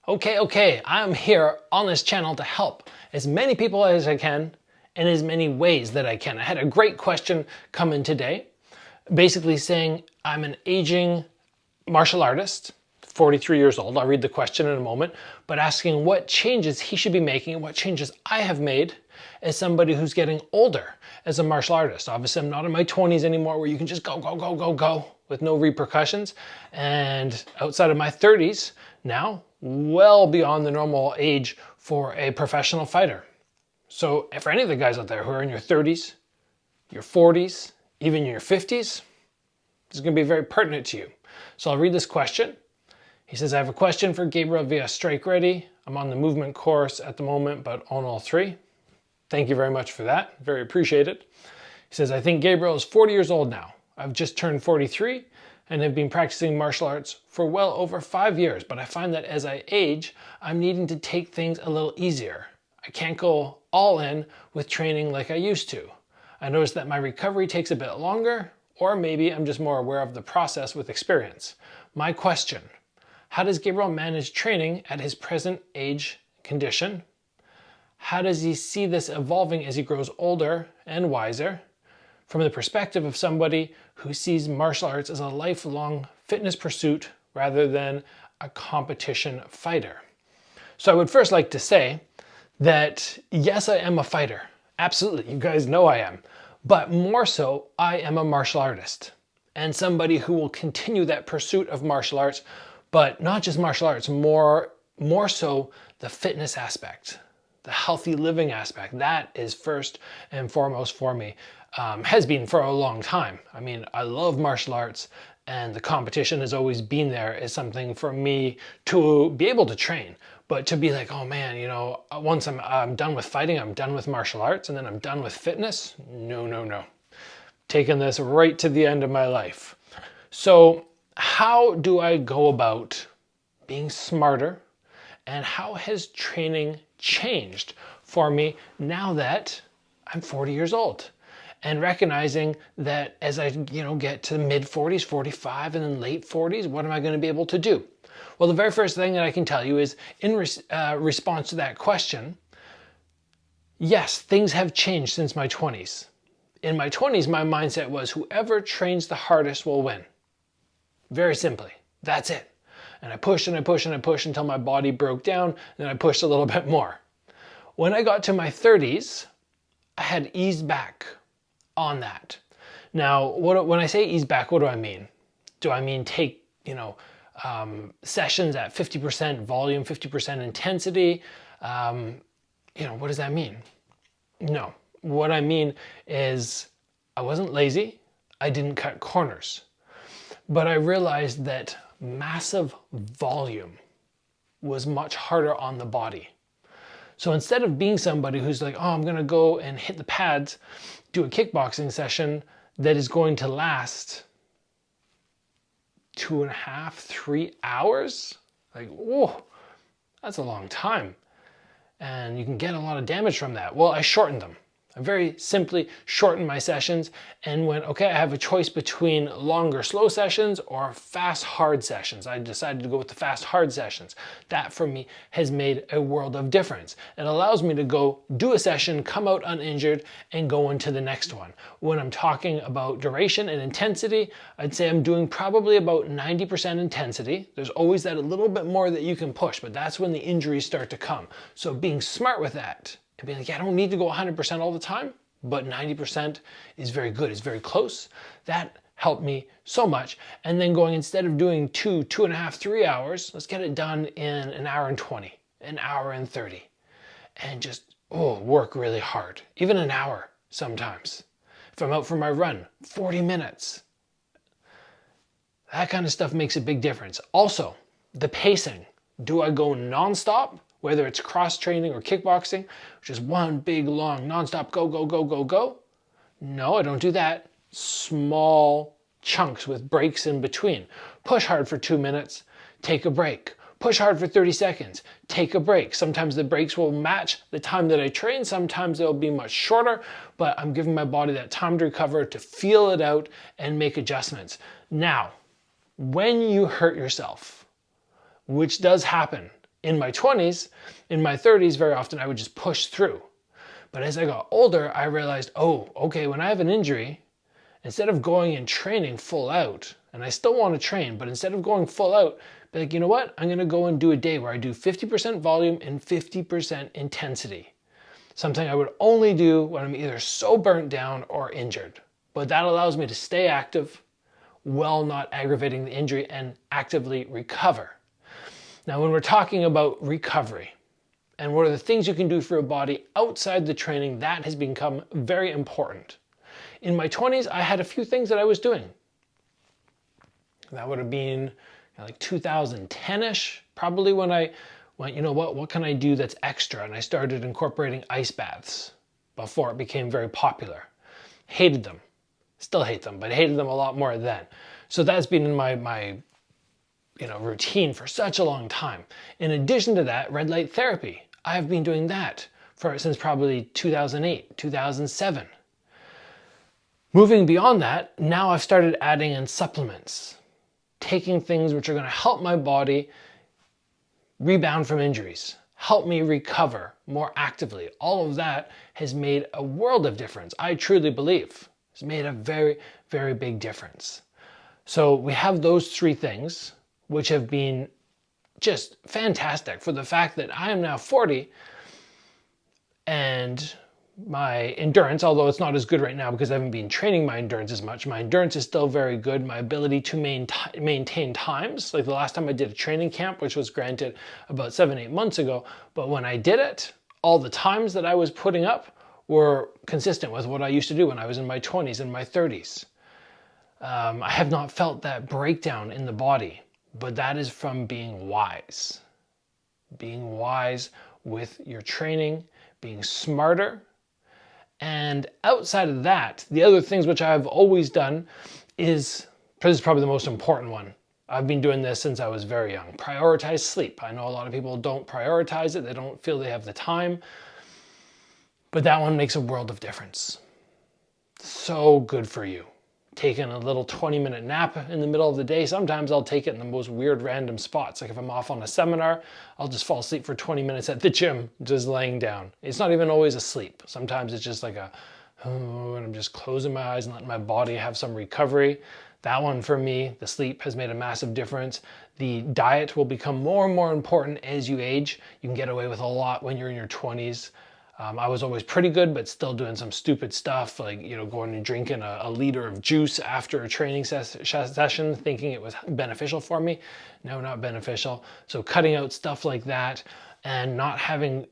Okay, I'm here on this channel to help as many people as I can in as many ways that I can. I had a great question come in today, basically saying I'm an aging martial artist, 43 years old. I'll read the question in a moment, but asking what changes he should be making and what changes I have made as somebody who's getting older as a martial artist. Obviously, I'm not in my 20s anymore where you can just go with no repercussions. And outside of my 30s now, well beyond the normal age for a professional fighter. So for any of the guys out there who are in your 30s, your 40s, even your 50s, this is going to be very pertinent to you. So I'll read this question. He says, I have a question for Gabriel via Strike Ready. I'm on the movement course at the moment, but on all three. Thank you very much for that. Very appreciated. He says, I think Gabriel is 40 years old now. I've just turned 43 and have been practicing martial arts for well over 5 years, but I find that as I age, I'm needing to take things a little easier. I can't go all in with training like I used to. I notice that my recovery takes a bit longer, or maybe I'm just more aware of the process with experience. My question, how does Gabriel manage training at his present age condition? How does he see this evolving as he grows older and wiser? From the perspective of somebody who sees martial arts as a lifelong fitness pursuit rather than a competition fighter. So I would first like to say that yes, I am a fighter. Absolutely, you guys know I am. But more so, I am a martial artist and somebody who will continue that pursuit of martial arts, but not just martial arts, more so the fitness aspect, the healthy living aspect. That is first and foremost for me. Has been for a long time. I mean, I love martial arts and the competition has always been there as something for me to be able to train. But to be like, oh man, you know, once I'm done with fighting, I'm done with martial arts, and then I'm done with fitness. No. Taking this right to the end of my life. So how do I go about being smarter, and how has training changed for me now that I'm 40 years old? And recognizing that as I get to the mid 40s, 45, and then late 40s, what am I going to be able to do? Well, the very first thing that I can tell you is in response to that question, yes, things have changed since my 20s. In my 20s, my mindset was whoever trains the hardest will win. Very simply, that's it. And I pushed and I pushed and I pushed until my body broke down, and then I pushed a little bit more. When I got to my 30s, I had eased back on that. Now, when I say ease back, what do I mean? Do I mean take, sessions at 50% volume, 50% intensity? What does that mean? No. What I mean is I wasn't lazy. I didn't cut corners. But I realized that massive volume was much harder on the body. So instead of being somebody who's like, oh, I'm going to go and hit the pads, do a kickboxing session that is going to last 2.5, 3 hours, like, whoa, that's a long time. And you can get a lot of damage from that. Well, I shortened them. I very simply shortened my sessions and went, okay, I have a choice between longer, slow sessions or fast, hard sessions. I decided to go with the fast, hard sessions. That for me has made a world of difference. It allows me to go do a session, come out uninjured, and go into the next one. When I'm talking about duration and intensity, I'd say I'm doing probably about 90% intensity. There's always that a little bit more that you can push, but that's when the injuries start to come. So being smart with that, and be like, yeah, I don't need to go 100% all the time, but 90% is very good, it's very close. That helped me so much. And then going, instead of doing 2.5, 3 hours, let's get it done in an hour and 20, an hour and 30. And just, work really hard. Even an hour sometimes. If I'm out for my run, 40 minutes. That kind of stuff makes a big difference. Also, the pacing. Do I go nonstop? Whether it's cross training or kickboxing, which is one big, long, nonstop go. No, I don't do that. Small chunks with breaks in between. Push hard for 2 minutes, take a break. Push hard for 30 seconds, take a break. Sometimes the breaks will match the time that I train. Sometimes they'll be much shorter, but I'm giving my body that time to recover, to feel it out and make adjustments. Now, when you hurt yourself, which does happen, in my 20s, in my 30s, very often I would just push through. But as I got older, I realized, oh, okay, when I have an injury, instead of going and training full out, and I still want to train, but instead of going full out, be like, you know what? I'm going to go and do a day where I do 50% volume and 50% intensity. Something I would only do when I'm either so burnt down or injured. But that allows me to stay active while not aggravating the injury and actively recover. Now, when we're talking about recovery and what are the things you can do for your body outside the training, that has become very important. In my 20s, I had a few things that I was doing. That would have been like 2010-ish, probably, when I went, you know what can I do that's extra? And I started incorporating ice baths before it became very popular. Hated them. Still hate them, but hated them a lot more then. So that's been in my routine for such a long time. In addition to that, red light therapy. I've been doing that since probably 2008, 2007. Moving beyond that, now I've started adding in supplements, taking things which are going to help my body rebound from injuries, help me recover more actively. All of that has made a world of difference. I truly believe it's made a very, very big difference. So we have those three things, which have been just fantastic for the fact that I am now 40 and my endurance, although it's not as good right now because I haven't been training my endurance as much, my endurance is still very good. My ability to maintain times, like the last time I did a training camp, which was granted about 7-8 months ago, but when I did it, all the times that I was putting up were consistent with what I used to do when I was in my 20s and my 30s. I have not felt that breakdown in the body, but that is from being wise. Being wise with your training, being smarter. And outside of that, the other things which I've always done this is probably the most important one. I've been doing this since I was very young. Prioritize sleep. I know a lot of people don't prioritize it. They don't feel they have the time. But that one makes a world of difference. So good for you. Taking a little 20-minute nap in the middle of the day. Sometimes I'll take it in the most weird random spots. Like if I'm off on a seminar, I'll just fall asleep for 20 minutes at the gym, just laying down. It's not even always asleep. Sometimes it's just like and I'm just closing my eyes and letting my body have some recovery. That one for me, the sleep has made a massive difference. The diet will become more and more important as you age. You can get away with a lot when you're in your 20s. I was always pretty good, but still doing some stupid stuff, like, going and drinking a liter of juice after a training session, thinking it was beneficial for me. No, not beneficial. So cutting out stuff like that and not having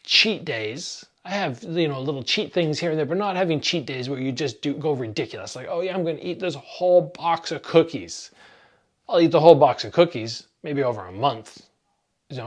cheat days. I have, little cheat things here and there, but not having cheat days where you just go ridiculous. Like, oh yeah, I'm going to eat this whole box of cookies. I'll eat the whole box of cookies, maybe over a month.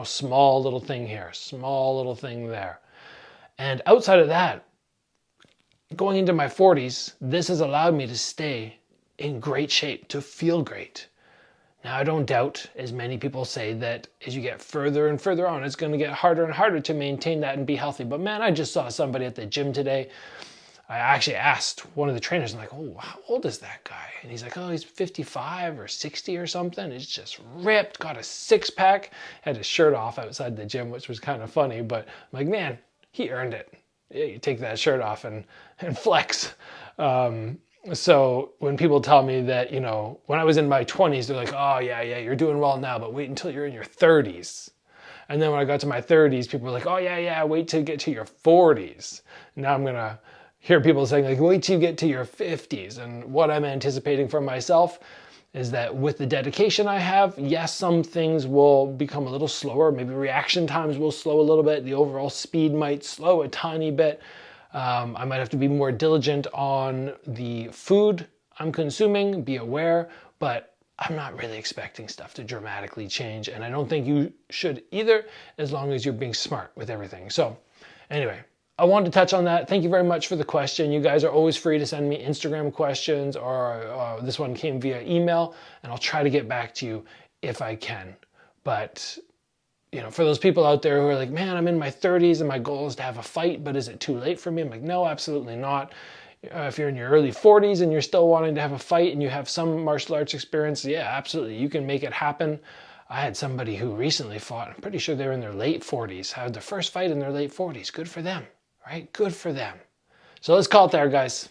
Small little thing here, small little thing there. And outside of that, going into my 40s, this has allowed me to stay in great shape, to feel great. Now, I don't doubt, as many people say, that as you get further and further on, it's going to get harder and harder to maintain that and be healthy. But man, I just saw somebody at the gym today. I actually asked one of the trainers, I'm like, oh, how old is that guy? And he's like, oh, he's 55 or 60 or something. He's just ripped, got a six-pack, had his shirt off outside the gym, which was kind of funny. But I'm like, man, he earned it. Yeah, you take that shirt off and flex. So when people tell me that, when I was in my 20s, they're like, oh, yeah, you're doing well now, but wait until you're in your 30s. And then when I got to my 30s, people were like, oh, yeah, wait till you get to your 40s. Now I'm going to hear people saying, like, wait till you get to your 50s. And what I'm anticipating for myself is that with the dedication I have, yes, some things will become a little slower. Maybe reaction times will slow a little bit. The overall speed might slow a tiny bit. I might have to be more diligent on the food I'm consuming, be aware, but I'm not really expecting stuff to dramatically change. And I don't think you should either, as long as you're being smart with everything. So anyway, I wanted to touch on that. Thank you very much for the question. You guys are always free to send me Instagram questions, or this one came via email, and I'll try to get back to you if I can. But, for those people out there who are like, man, I'm in my 30s and my goal is to have a fight, but is it too late for me? I'm like, no, absolutely not. If you're in your early 40s and you're still wanting to have a fight and you have some martial arts experience, yeah, absolutely, you can make it happen. I had somebody who recently fought, I'm pretty sure they were in their late 40s, had their first fight in their late 40s. Good for them, right? Good for them. So let's call it there, guys.